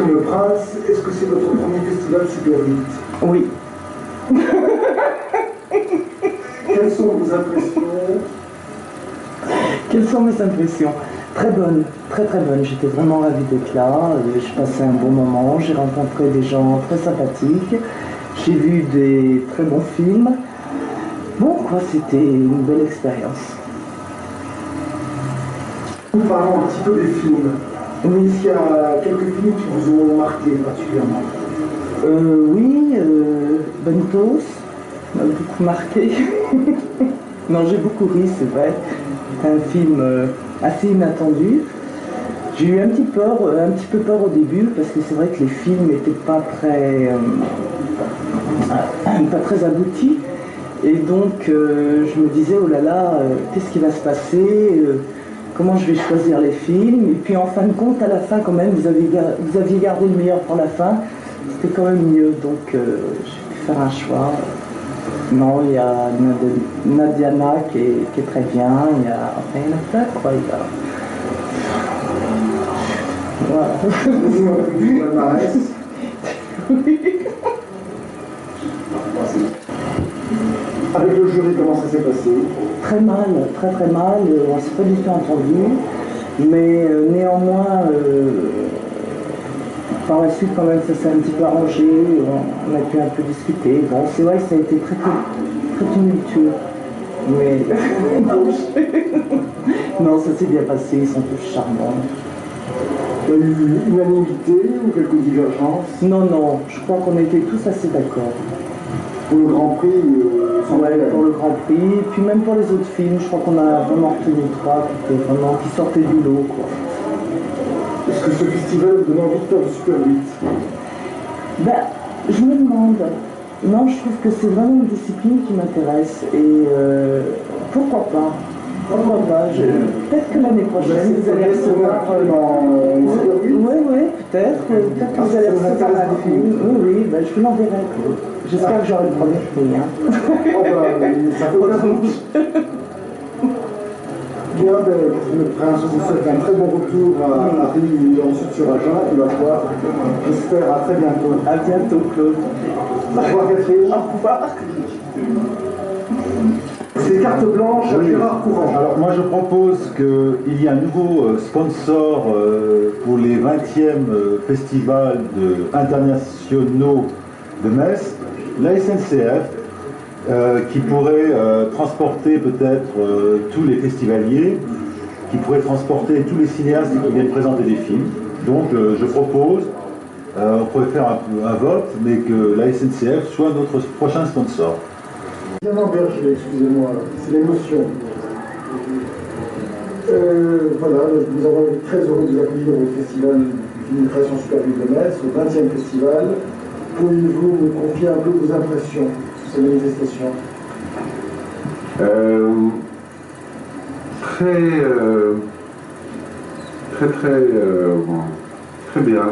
Comme le Prince, est-ce que c'est votre premier festival Super 8? Oui. Quelles sont vos impressions? Quelles sont mes impressions? Très bonnes, très très bonnes. J'étais vraiment ravie d'être là. Je passais un bon moment. J'ai rencontré des gens très sympathiques. J'ai vu des très bons films. Bon, quoi, c'était une belle expérience. Nous parlons un petit peu des films. Oui. Est-ce qu'il y a quelques films qui vous ont marqué particulièrement? Oui, Bentos m'a beaucoup marqué. Non, j'ai beaucoup ri, c'est vrai. C'est un film assez inattendu. J'ai eu un petit peu peur au début parce que c'est vrai que les films n'étaient pas très aboutis. Et donc je me disais, oh là là, qu'est-ce qui va se passer, comment je vais choisir les films. Et puis en fin de compte, à la fin quand même, vous aviez gardé le meilleur pour la fin. C'était quand même mieux, donc j'ai pu faire un choix. Non, il y a Nadiana qui est très bien, il y a plein quoi. Voilà. Avec le jury, comment ça s'est passé? Très mal, très très mal, on ne s'est pas du tout entendu, mais néanmoins, par la suite quand même ça s'est un petit peu arrangé, on a pu un peu discuter. Bon, c'est vrai que ça a été très, très tumultueux, mais non, ça s'est bien passé, ils sont tous charmants. Il y a eu une unanimité ou quelques divergences? Non, je crois qu'on était tous assez d'accord. Pour le Grand Prix Ouais, pour le Grand Prix, puis même pour les autres films, je crois qu'on a vraiment retenu 3 qui sortaient du lot, quoi. Est-ce que ce festival vous donne envie de faire du Super 8? Ben, je me demande. Non, je trouve que c'est vraiment une discipline qui m'intéresse. Et pourquoi pas? Pourquoi pas? Peut-être que l'année prochaine, vous allez recevoir... Oui, peut-être. Peut-être que vous allez recevoir un film. Oui, ben, je vous l'enverrai. J'espère que j'aurai le premier prix. Ça peut pas. Bien, le Prince, je vous souhaite un très bon retour à Paris et ensuite sur Agen. Et va voir, j'espère, à très bientôt. À bientôt, Claude. Au revoir, Catherine. Au revoir. C'est carte blanche à Gérard Courant. Alors moi je propose qu'il y ait un nouveau sponsor pour les 20e festivals internationaux de Metz, la SNCF, qui pourrait transporter peut-être tous les festivaliers, qui pourrait transporter tous les cinéastes qui viennent présenter des films. Donc je propose, on pourrait faire un vote, mais que la SNCF soit notre prochain sponsor. Diamant Berger, excusez-moi, c'est l'émotion. Voilà, nous avons été très heureux de vous accueillir au festival d'une création super de Metz, au 20e festival. Pourriez-vous nous confier un peu vos impressions sur ces manifestations? Très bien.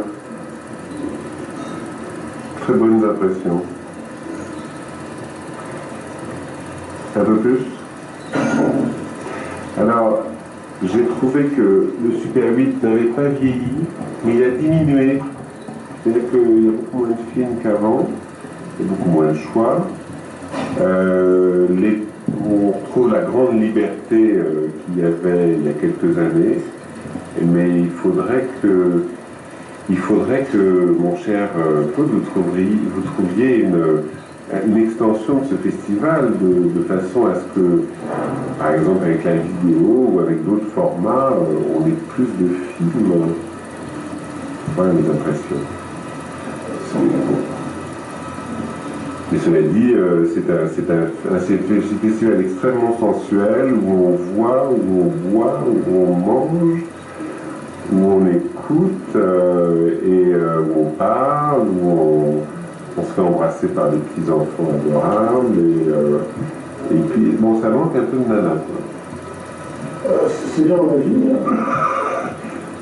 Très bonnes impressions. Un peu plus. Alors, j'ai trouvé que le Super 8 n'avait pas vieilli, mais il a diminué. C'est-à-dire qu'il y a beaucoup moins de films qu'avant, il y a beaucoup moins de choix. On retrouve la grande liberté qu'il y avait il y a quelques années, mais il faudrait que mon cher Claude, vous trouviez une extension de ce festival de façon à ce que, par exemple avec la vidéo ou avec d'autres formats, on ait plus de films. Voilà mes impressions. Mais cela dit, c'est un festival extrêmement sensuel où on voit, où on boit, où on mange, où on écoute et où on parle, où on se fait embrasser par des petits enfants adorables et puis bon, ça manque un peu de nana. C'est bien dans la vie. Hein.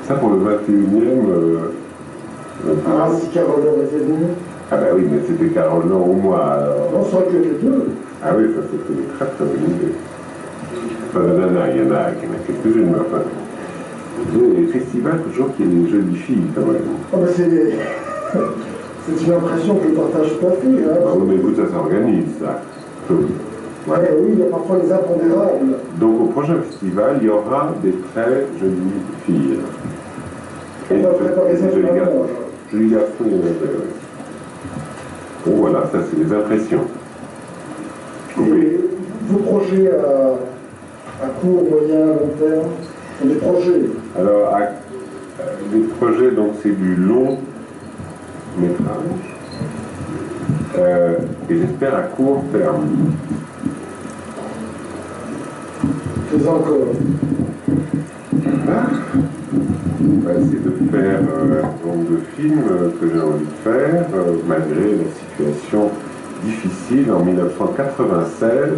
Ça pour le 21e. Si Carole était venue. Ah bah oui, mais c'était Carole Laure au moins alors. On serait que les deux. Ah oui, ça c'était très très bonne idée. Enfin, il y en a quelques-unes, mais enfin. Les festivals, toujours qu'il y ait des jolies filles, quand même. Ah ben c'est une impression que je partage tout à fait. Hein. Ah oui, mais écoute, ça s'organise, ça. Ouais, oui, il y a parfois les impondérables. Donc au prochain festival, il y aura des très jolies filles. On va préparer ça jolis pour garçons. Jolis garçons, il y en a, ouais. Bon voilà, ça c'est les impressions. Et vos projets à court, moyen, long terme sont des projets. Alors, les projets, donc c'est du long métrage. Et j'espère à court terme. C'est encore. On va essayer de faire un nombre de films que j'ai envie de faire, malgré la situation difficile en 1996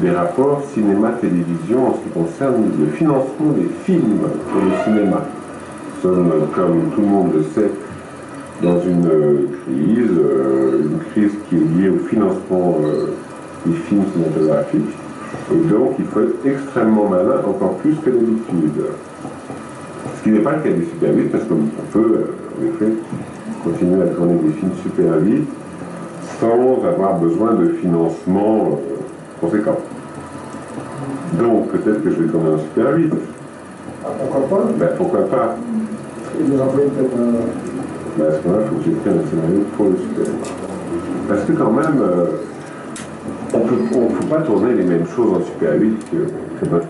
des rapports cinéma-télévision en ce qui concerne le financement des films pour le cinéma. Nous sommes, comme tout le monde le sait, dans une crise qui est liée au financement des films cinématographiques. Et donc, il faut être extrêmement malin, encore plus que d'habitude. Ce qui n'est pas le cas du Super 8, parce qu'on peut, en effet, continuer à tourner des films Super 8 sans avoir besoin de financement conséquent. Donc, peut-être que je vais tourner un Super 8. Ah, pourquoi pas? Ben, pourquoi pas? Et vous envoyez peut-être un... Ben, à ce moment-là, il faut que j'écrive un scénario pour le Super 8. Parce que quand même, on ne peut pas tourner les mêmes choses en Super 8 que notre